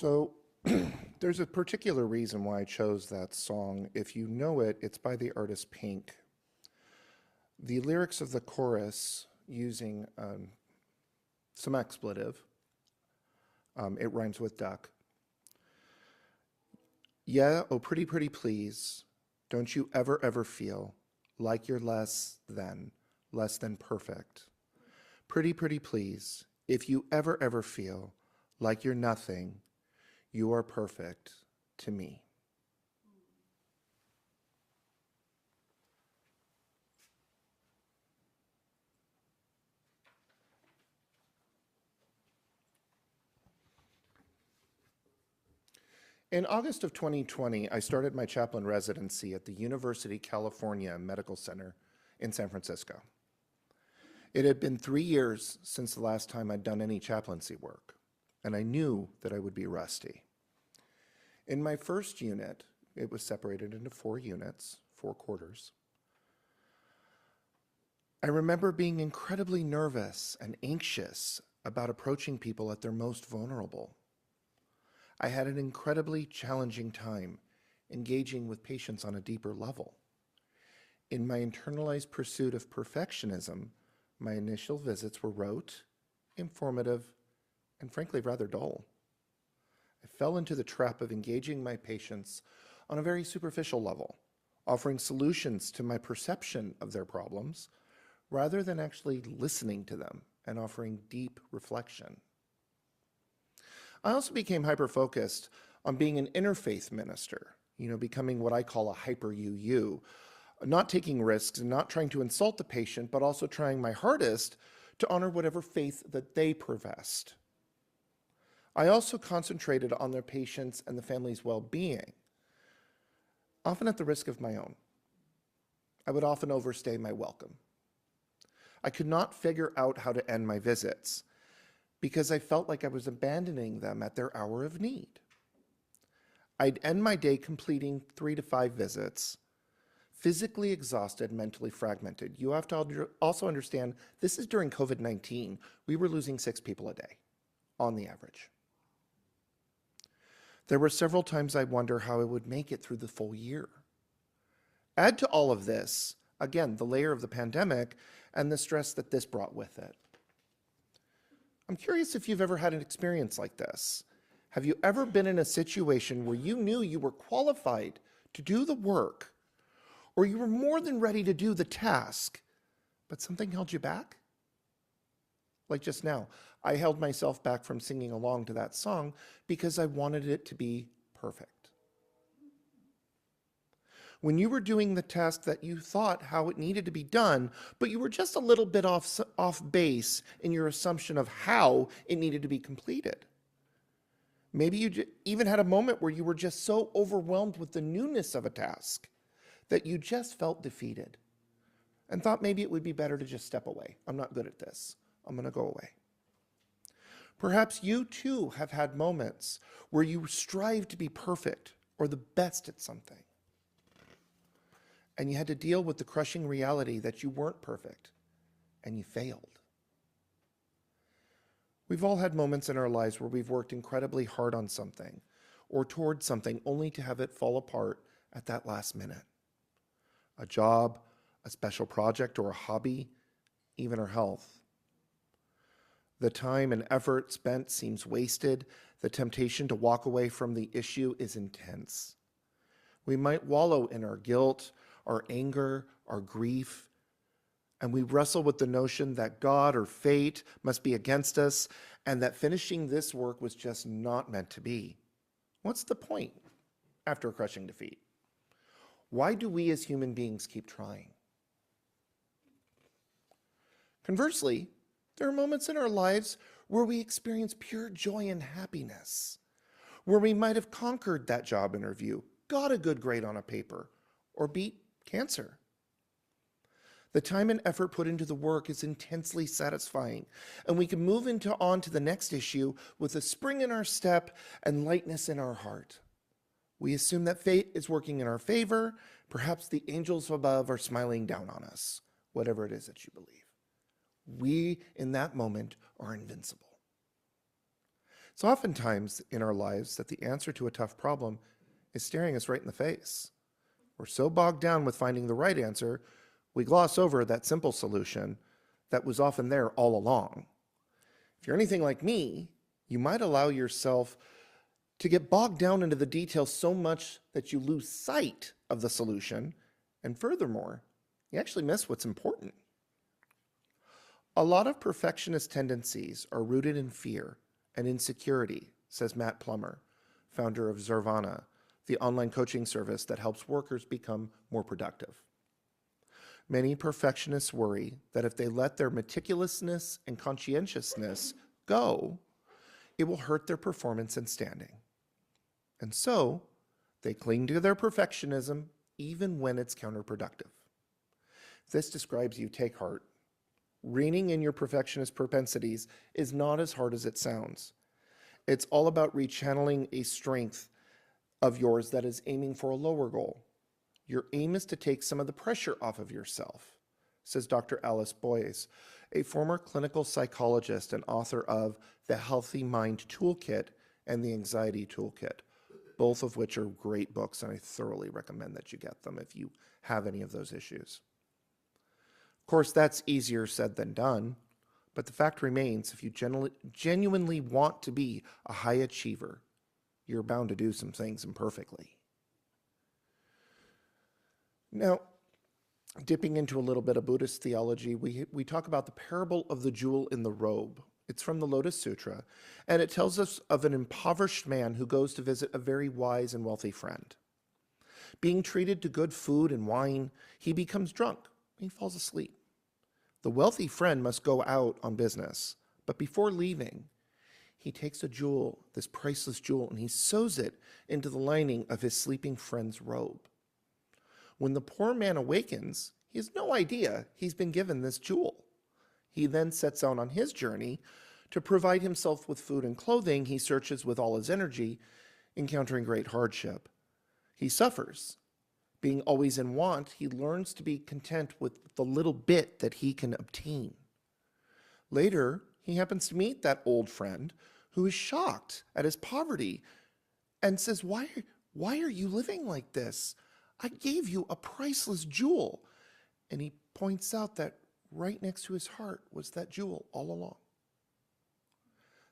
So there's a particular reason why I chose that song. If you know it, it's by the artist Pink. The lyrics of the chorus using some expletive, it rhymes with duck. Yeah, oh pretty, pretty please, don't you ever feel like you're less than perfect. Pretty, pretty please, if you ever feel like you're nothing, you are perfect to me. In August of 2020, I started my chaplain residency at the University California Medical Center in San Francisco. It had been 3 years since the last time I'd done any chaplaincy work, and I knew that I would be rusty. In my first unit, it was separated into 4 units, 4 quarters. I remember being incredibly nervous and anxious about approaching people at their most vulnerable. I had an incredibly challenging time engaging with patients on a deeper level. In my internalized pursuit of perfectionism, my initial visits were rote, informative, and frankly rather dull. I fell into the trap of engaging my patients on a very superficial level, offering solutions to my perception of their problems, rather than actually listening to them and offering deep reflection. I also became hyper-focused on being an interfaith minister, becoming what I call a hyper-UU, not taking risks and not trying to insult the patient, but also trying my hardest to honor whatever faith that they professed. I also concentrated on their patients and the family's well-being, often at the risk of my own. I would often overstay my welcome. I could not figure out how to end my visits because I felt like I was abandoning them at their hour of need. I'd end my day completing 3 to 5 visits, physically exhausted, mentally fragmented. You have to also understand, this is during COVID-19. We were losing 6 people a day, on the average. There were several times I wonder how I would make it through the full year. Add to all of this, again, the layer of the pandemic and the stress that this brought with it. I'm curious if you've ever had an experience like this. Have you ever been in a situation where you knew you were qualified to do the work, or you were more than ready to do the task, but something held you back? Like just now, I held myself back from singing along to that song because I wanted it to be perfect. When you were doing the task that you thought how it needed to be done, but you were just a little bit off base in your assumption of how it needed to be completed. Maybe you even had a moment where you were just so overwhelmed with the newness of a task that you just felt defeated and thought maybe it would be better to just step away. I'm not good at this. I'm going to go away. Perhaps you too have had moments where you strive to be perfect or the best at something, and you had to deal with the crushing reality that you weren't perfect and you failed. We've all had moments in our lives where we've worked incredibly hard on something or toward something only to have it fall apart at that last minute. A job, a special project, or a hobby, even our health. The time and effort spent seems wasted. The temptation to walk away from the issue is intense. We might wallow in our guilt, our anger, our grief, and we wrestle with the notion that God or fate must be against us and that finishing this work was just not meant to be. What's the point after a crushing defeat? Why do we as human beings keep trying? Conversely, there are moments in our lives where we experience pure joy and happiness, where we might have conquered that job interview, got a good grade on a paper, or beat cancer. The time and effort put into the work is intensely satisfying, and we can move on to the next issue with a spring in our step and lightness in our heart. We assume that fate is working in our favor. Perhaps the angels above are smiling down on us, whatever it is that you believe. We, in that moment, are invincible. It's oftentimes in our lives that the answer to a tough problem is staring us right in the face. We're so bogged down with finding the right answer, we gloss over that simple solution that was often there all along. If you're anything like me, you might allow yourself to get bogged down into the details so much that you lose sight of the solution, and furthermore, you actually miss what's important. A lot of perfectionist tendencies are rooted in fear and insecurity, says Matt Plummer, founder of Zervana, the online coaching service that helps workers become more productive. Many perfectionists worry that if they let their meticulousness and conscientiousness go, it will hurt their performance and standing. And so, they cling to their perfectionism even when it's counterproductive. If this describes you, take heart. Reining in your perfectionist propensities is not as hard as it sounds. It's all about rechanneling a strength of yours that is aiming for a lower goal. Your aim is to take some of the pressure off of yourself, says Dr. Alice Boyes, a former clinical psychologist and author of The Healthy Mind Toolkit and The Anxiety Toolkit, both of which are great books, and I thoroughly recommend that you get them if you have any of those issues. Of course, that's easier said than done, but the fact remains, if you genuinely want to be a high achiever, you're bound to do some things imperfectly. Now, dipping into a little bit of Buddhist theology, we talk about the parable of the jewel in the robe. It's from the Lotus Sutra, and it tells us of an impoverished man who goes to visit a very wise and wealthy friend. Being treated to good food and wine, he becomes drunk. He falls asleep. The wealthy friend must go out on business, but before leaving, he takes a jewel, this priceless jewel, and he sews it into the lining of his sleeping friend's robe. When the poor man awakens, he has no idea he's been given this jewel. He then sets out on his journey to provide himself with food and clothing. He searches with all his energy, encountering great hardship. He suffers. Being always in want, he learns to be content with the little bit that he can obtain. Later, he happens to meet that old friend who is shocked at his poverty and says, why are you living like this? I gave you a priceless jewel. And he points out that right next to his heart was that jewel all along.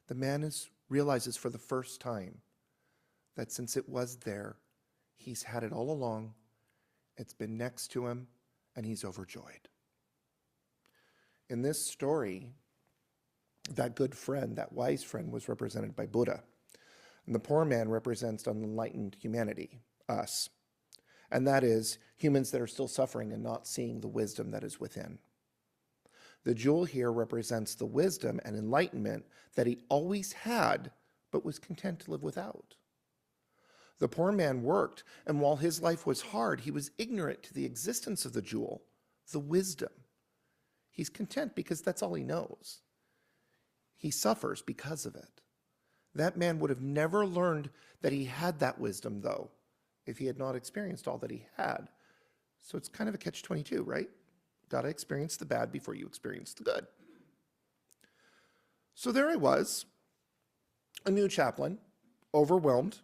The man realizes for the first time that since it was there, he's had it all along, it's been next to him, and he's overjoyed. In this story, that good friend, that wise friend, was represented by Buddha. And the poor man represents unenlightened humanity, us. And that is humans that are still suffering and not seeing the wisdom that is within. The jewel here represents the wisdom and enlightenment that he always had, but was content to live without. The poor man worked, and while his life was hard, he was ignorant to the existence of the jewel, the wisdom. He's content because that's all he knows. He suffers because of it. That man would have never learned that he had that wisdom, though, if he had not experienced all that he had. So it's kind of a catch-22, right? Got to experience the bad before you experience the good. So there I was, a new chaplain, overwhelmed,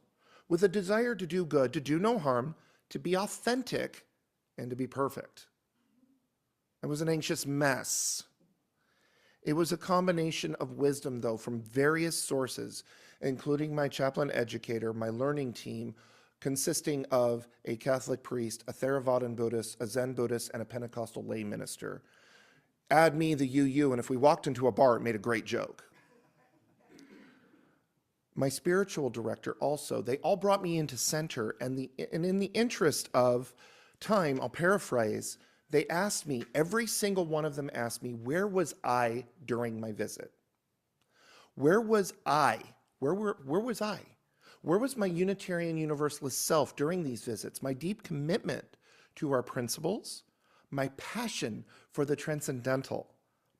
with a desire to do good, to do no harm, to be authentic, and to be perfect. I was an anxious mess. It was a combination of wisdom, though, from various sources, including my chaplain educator, my learning team, consisting of a Catholic priest, a Theravadan Buddhist, a Zen Buddhist, and a Pentecostal lay minister. Add me, the UU, and if we walked into a bar, it made a great joke. My spiritual director also, they all brought me into center, and in the interest of time, I'll paraphrase, they asked me, every single one of them asked me, where was I during my visit? Where was I? Where was I? Where was my Unitarian Universalist self during these visits? My deep commitment to our principles, my passion for the transcendental,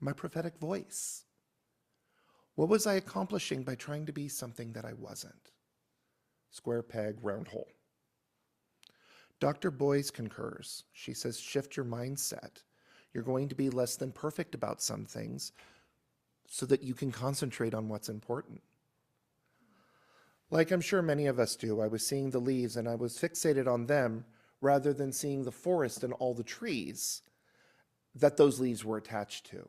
my prophetic voice. What was I accomplishing by trying to be something that I wasn't? Square peg, round hole. Dr. Boyes concurs. She says, shift your mindset. You're going to be less than perfect about some things so that you can concentrate on what's important. Like I'm sure many of us do, I was seeing the leaves and I was fixated on them rather than seeing the forest and all the trees that those leaves were attached to.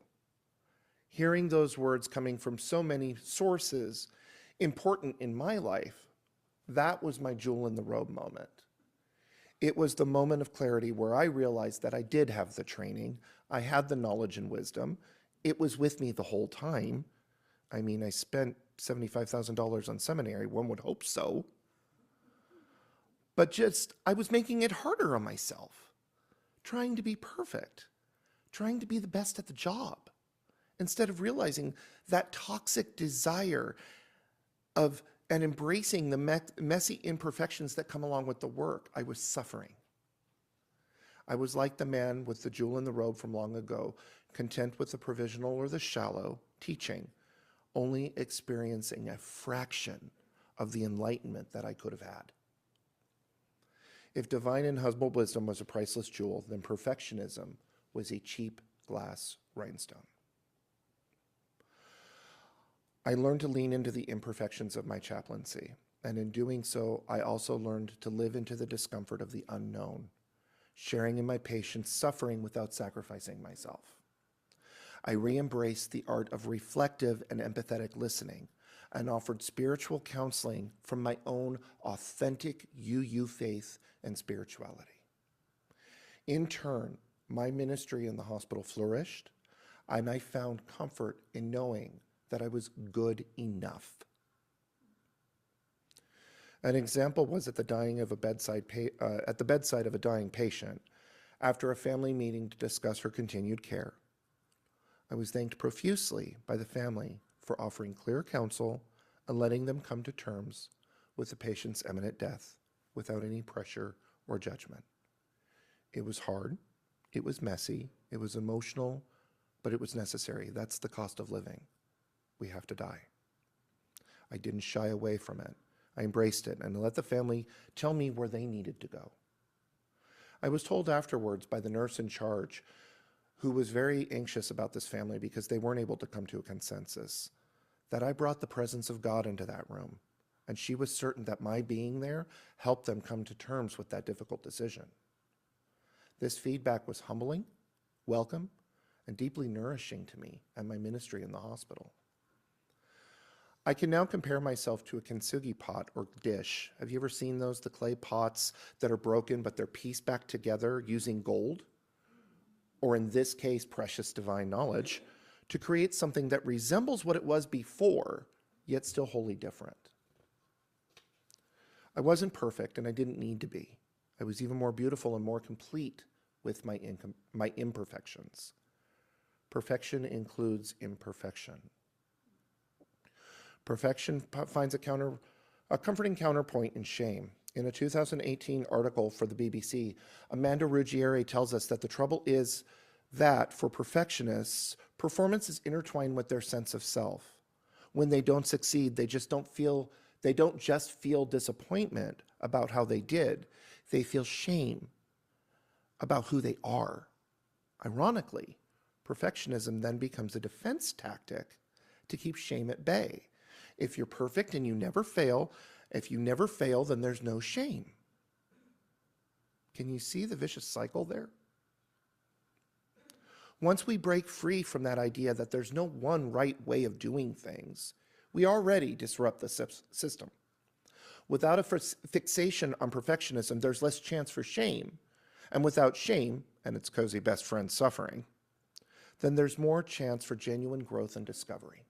Hearing those words coming from so many sources important in my life, that was my jewel in the robe moment. It was the moment of clarity where I realized that I did have the training, I had the knowledge and wisdom. It was with me the whole time. I mean, I spent $75,000 on seminary, one would hope so. But I was making it harder on myself, trying to be perfect, trying to be the best at the job, instead of realizing that toxic desire of and embracing the messy imperfections that come along with the work. I was suffering. I was like the man with the jewel in the robe from long ago, content with the provisional or the shallow teaching, only experiencing a fraction of the enlightenment that I could have had. If divine and humble wisdom was a priceless jewel, then perfectionism was a cheap glass rhinestone. I learned to lean into the imperfections of my chaplaincy, and in doing so, I also learned to live into the discomfort of the unknown, sharing in my patients' suffering without sacrificing myself. I re-embraced the art of reflective and empathetic listening and offered spiritual counseling from my own authentic UU faith and spirituality. In turn, my ministry in the hospital flourished, and I found comfort in knowing that I was good enough. An example was at the bedside of a dying patient, after a family meeting to discuss her continued care. I was thanked profusely by the family for offering clear counsel and letting them come to terms with the patient's imminent death without any pressure or judgment. It was hard, it was messy, it was emotional, but it was necessary. That's the cost of living. We have to die. I didn't shy away from it. I embraced it and let the family tell me where they needed to go. I was told afterwards by the nurse in charge, who was very anxious about this family because they weren't able to come to a consensus, that I brought the presence of God into that room, and she was certain that my being there helped them come to terms with that difficult decision. This feedback was humbling, welcome, and deeply nourishing to me and my ministry in the hospital. I can now compare myself to a kintsugi pot or dish. Have you ever seen those, the clay pots that are broken but they're pieced back together using gold, or in this case, precious divine knowledge, to create something that resembles what it was before, yet still wholly different? I wasn't perfect, and I didn't need to be. I was even more beautiful and more complete with my imperfections. Perfection includes imperfection. Perfection finds a comforting counterpoint in shame. In a 2018 article for the BBC, Amanda Ruggieri tells us that the trouble is that for perfectionists, performance is intertwined with their sense of self. When they don't succeed, they don't just feel disappointment about how they did, they feel shame about who they are. Ironically, perfectionism then becomes a defense tactic to keep shame at bay. If you're perfect and you never fail, then there's no shame. Can you see the vicious cycle there? Once we break free from that idea that there's no one right way of doing things, we already disrupt the system. Without a fixation on perfectionism, there's less chance for shame. And without shame, and its cozy best friend suffering, then there's more chance for genuine growth and discovery.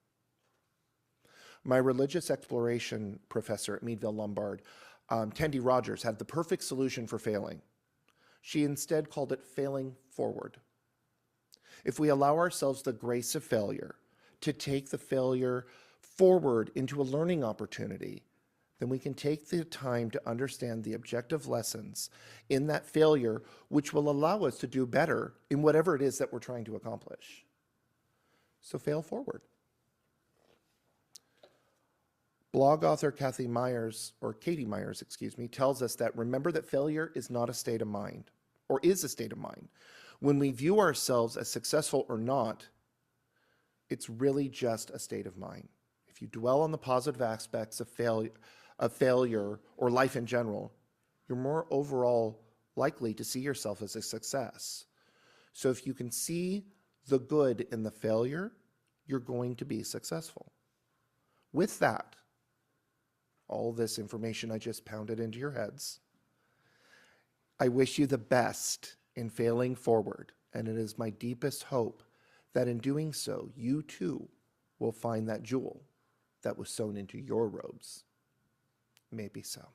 My religious exploration professor at Meadville Lombard, Tendy Rogers, had the perfect solution for failing. She instead called it failing forward. If we allow ourselves the grace of failure to take the failure forward into a learning opportunity, then we can take the time to understand the objective lessons in that failure, which will allow us to do better in whatever it is that we're trying to accomplish. So fail forward. Blog author Katie Myers, tells us that remember that failure is not a state of mind, or is a state of mind. When we view ourselves as successful or not, it's really just a state of mind. If you dwell on the positive aspects of failure, of failure or life in general, you're more overall likely to see yourself as a success. So if you can see the good in the failure, you're going to be successful. With that, all this information I just pounded into your heads, I wish you the best in failing forward, and it is my deepest hope that in doing so, you too will find that jewel that was sewn into your robes. Maybe so.